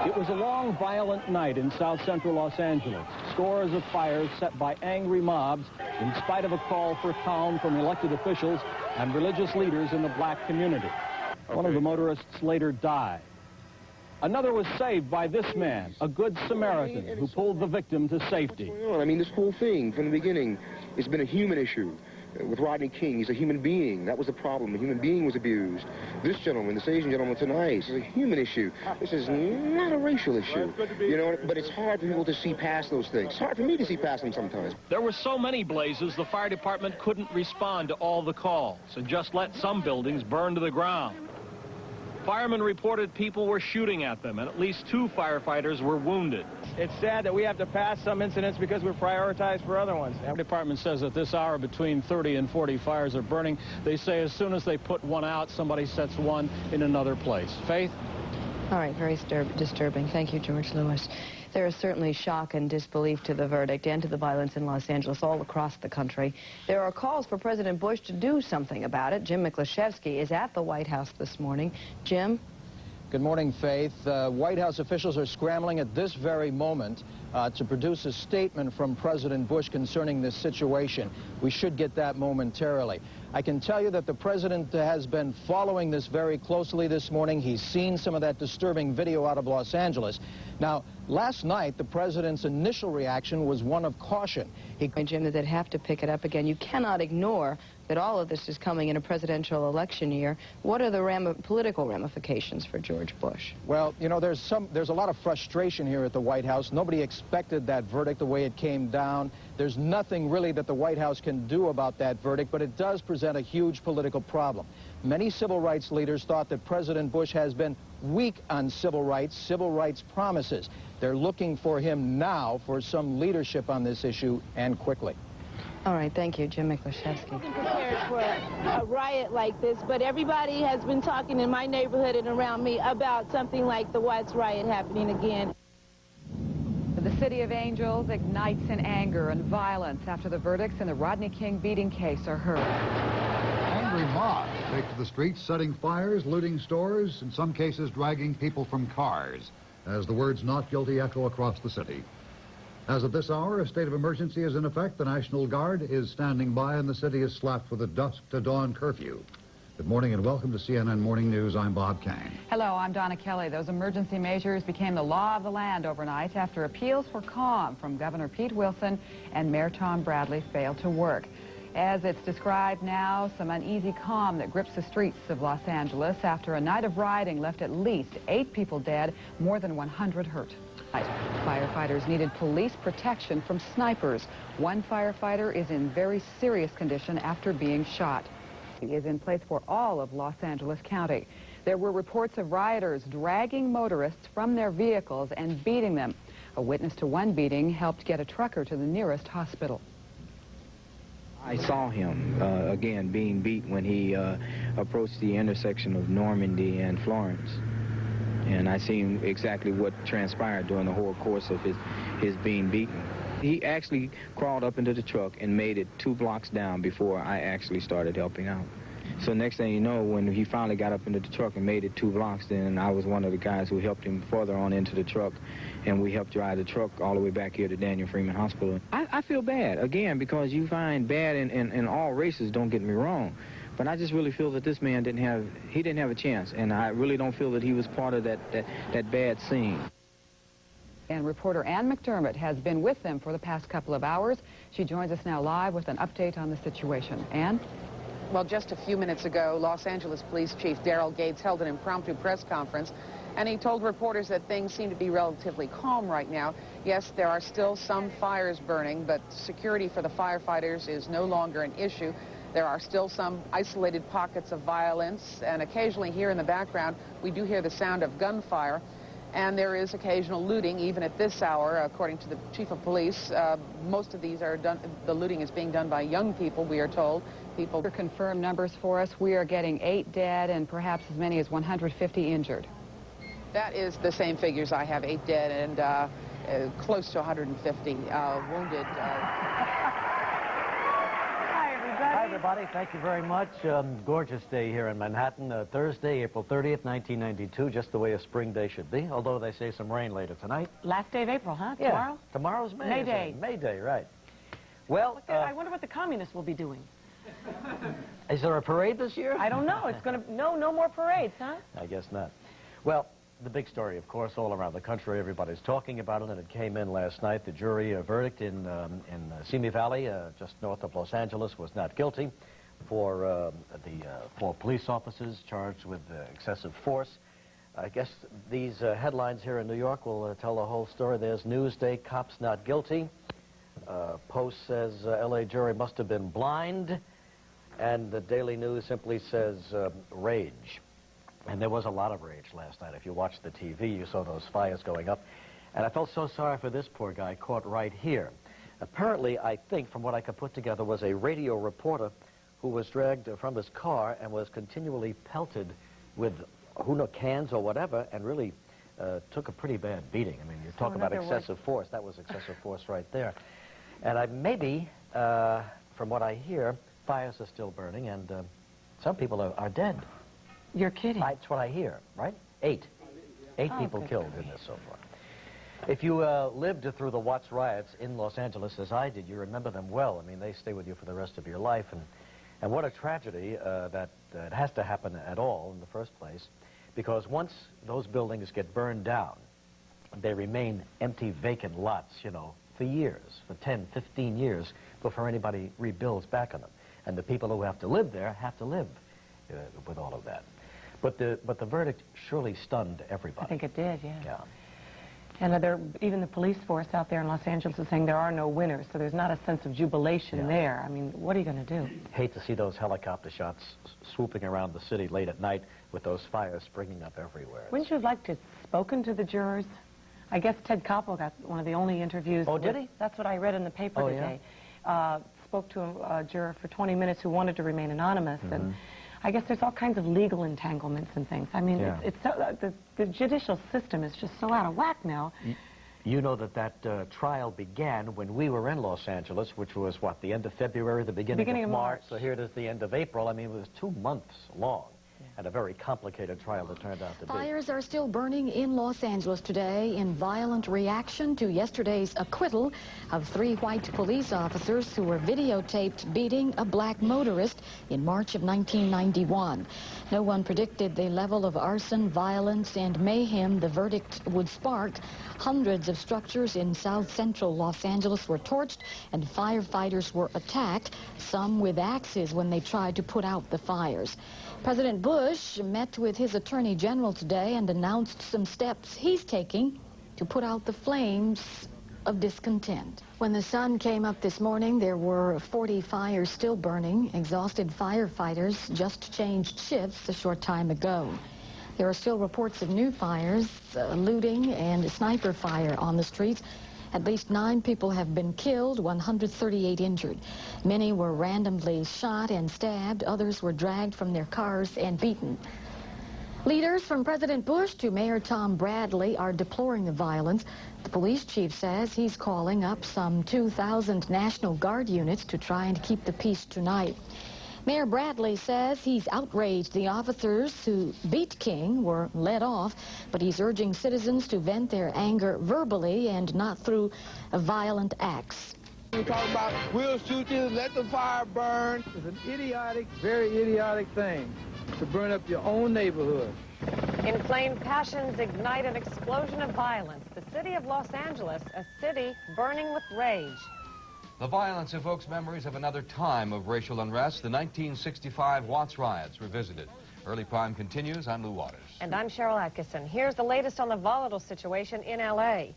It was a long, violent night in south central Los Angeles. Scores of fires set by angry mobs in spite of a call for calm from elected officials and religious leaders in the black community. One of the motorists later died. Another was saved by this man, a good Samaritan, who pulled the victim to safety. I mean, this whole thing, from the beginning, it's been a human issue. With Rodney King, he's a human being. That was the problem. A human being was abused. This gentleman, this Asian gentleman tonight, is a human issue. This is not a racial issue. You know, but it's hard for people to see past those things. It's hard for me to see past them sometimes. There were so many blazes, the fire department couldn't respond to all the calls and just let some buildings burn to the ground. Firemen reported people were shooting at them, and at least 2 firefighters were wounded. It's sad that we have to pass some incidents because we're prioritized for other ones. The department says at this hour between 30 and 40 fires are burning. They say as soon as they put one out, somebody sets one in another place. Faith? All right, very disturbing. Thank you, George Lewis. There is certainly shock and disbelief to the verdict and to the violence in Los Angeles all across the country. There are calls for President Bush to do something about it. Jim Miklaszewski is at the White House this morning. Jim? Good morning, Faith. White House officials are scrambling at this very moment to produce a statement from President Bush concerning this situation. We should get that momentarily. I can tell you that the president has been following this very closely this morning. He's seen some of that disturbing video out of Los Angeles. Now, last night, the president's initial reaction was one of caution. Jim, that they'd have to pick it up again. You cannot ignore that all of this is coming in a presidential election year. What are the political ramifications for George Bush? Well, you know, there's a lot of frustration here at the White House. Nobody expected that verdict the way it came down. There's nothing really that the White House can do about that verdict, but it does present a huge political problem. Many civil rights leaders thought that President Bush has been weak on civil rights promises. They're looking for him now for some leadership on this issue, and quickly. All right, thank you, Jim Miklaszewski. I wasn't prepared for a riot like this, but everybody has been talking in my neighborhood and around me about something like the Watts riot happening again. The City of Angels ignites in anger and violence after the verdicts in the Rodney King beating case are heard. Angry mobs take to the streets, setting fires, looting stores, in some cases dragging people from cars, as the words "not guilty" echo across the city. As of this hour, a state of emergency is in effect. The National Guard is standing by, and the city is slapped with a dusk to dawn curfew. Good morning and welcome to CNN Morning News. I'm Bob Kane. Hello, I'm Donna Kelly. Those emergency measures became the law of the land overnight after appeals for calm from Governor Pete Wilson and Mayor Tom Bradley failed to work. As it's described now, some uneasy calm that grips the streets of Los Angeles after a night of rioting left at least 8 people dead, more than 100 hurt. Firefighters needed police protection from snipers. One firefighter is in very serious condition after being shot. He is in place for all of Los Angeles County. There were reports of rioters dragging motorists from their vehicles and beating them. A witness to one beating helped get a trucker to the nearest hospital. I saw him, again, being beat when he approached the intersection of Normandy and Florence. And I seen exactly what transpired during the whole course of his being beaten. He actually crawled up into the truck and made it 2 blocks down before I actually started helping out. So next thing you know, when he finally got up into the truck and made it 2 blocks, then I was one of the guys who helped him further on into the truck, and we helped drive the truck all the way back here to Daniel Freeman Hospital. I feel bad, again, because you find bad in all races, don't get me wrong. But I just really feel that this man didn't have a chance, and I really don't feel that he was part of that bad scene. And reporter Ann McDermott has been with them for the past couple of hours. She joins us now live with an update on the situation. Ann? Well, just a few minutes ago, Los Angeles Police Chief Daryl Gates held an impromptu press conference, and he told reporters that things seem to be relatively calm right now. Yes, there are still some fires burning, but security for the firefighters is no longer an issue. There are still some isolated pockets of violence, and occasionally here in the background, we do hear the sound of gunfire. And there is occasional looting, even at this hour, according to the chief of police. Most of these are done, the looting is being done by young people, we are told. People confirm numbers for us. We are getting 8 dead and perhaps as many as 150 injured. That is the same figures I have, 8 dead and close to 150 wounded. Hi, everybody. everybody. Thank you very much. Gorgeous day here in Manhattan. Thursday, April 30th, 1992, just the way a spring day should be, although they say some rain later tonight. Last day of April, huh? Yeah. Tomorrow? Tomorrow's May. May Day. May Day, right. Well, I wonder what the communists will be doing. Is there a parade this year? I don't know. It's going to... No more parades, huh? I guess not. Well, the big story, of course, all around the country, everybody's talking about it, and it came in last night. The jury verdict in Simi Valley, just north of Los Angeles, was not guilty for the 4 police officers charged with excessive force. I guess these headlines here in New York will tell the whole story. There's Newsday, cops not guilty. Post says L.A. jury must have been blind. And the Daily News simply says rage. And there was a lot of rage last night. If you watched the TV, you saw those fires going up. And I felt so sorry for this poor guy caught right here. Apparently, I think, from what I could put together, was a radio reporter who was dragged from his car and was continually pelted with, who knows, cans or whatever, and really took a pretty bad beating. I mean, you talk about excessive force. That was excessive force right there. And maybe, from what I hear, fires are still burning, and some people are dead. You're kidding. That's what I hear, right? 8 people killed in this so far. If you lived through the Watts riots in Los Angeles, as I did, you remember them well. I mean, they stay with you for the rest of your life. And what a tragedy that it has to happen at all in the first place, because once those buildings get burned down, they remain empty, vacant lots, you know, for years, for 10, 15 years, before anybody rebuilds back on them. And the people who have to live there have to live with all of that. But the verdict surely stunned everybody. I think it did, yeah. Yeah. And even the police force out there in Los Angeles is saying there are no winners, so there's not a sense of jubilation there. I mean, what are you going to do? Hate to see those helicopter shots swooping around the city late at night with those fires springing up everywhere. Wouldn't you have liked to have spoken to the jurors? I guess Ted Koppel got one of the only interviews. Oh, did he? That's what I read in the paper today. Yeah? Spoke to a juror for 20 minutes who wanted to remain anonymous. And I guess there's all kinds of legal entanglements and things. I mean, it's so, the judicial system is just so out of whack now. You know that trial began when we were in Los Angeles, which was, what, the end of February, the beginning of March? So here it is, the end of April. I mean, it was 2 months long. And a very complicated trial it turned out to be. Fires are still burning in Los Angeles today in violent reaction to yesterday's acquittal of 3 white police officers who were videotaped beating a black motorist in March of 1991. No one predicted the level of arson, violence, and mayhem the verdict would spark. Hundreds of structures in south central Los Angeles were torched, and firefighters were attacked, some with axes when they tried to put out the fires. President Bush met with his Attorney General today and announced some steps he's taking to put out the flames of discontent. When the sun came up this morning, there were 40 fires still burning. Exhausted firefighters just changed shifts a short time ago. There are still reports of new fires, looting, and sniper fire on the streets. At least 9 people have been killed, 138 injured. Many were randomly shot and stabbed. Others were dragged from their cars and beaten. Leaders from President Bush to Mayor Tom Bradley are deploring the violence. The police chief says he's calling up some 2,000 National Guard units to try and keep the peace tonight. Mayor Bradley says he's outraged the officers who beat King were let off, but he's urging citizens to vent their anger verbally and not through violent acts. We talk about, we'll shoot you, let the fire burn. It's an idiotic, very idiotic thing to burn up your own neighborhood. Inflamed passions ignite an explosion of violence. The city of Los Angeles, a city burning with rage. The violence evokes memories of another time of racial unrest. The 1965 Watts riots revisited. Early Prime continues. I'm Lou Waters. And I'm Cheryl Atkinson. Here's the latest on the volatile situation in L.A.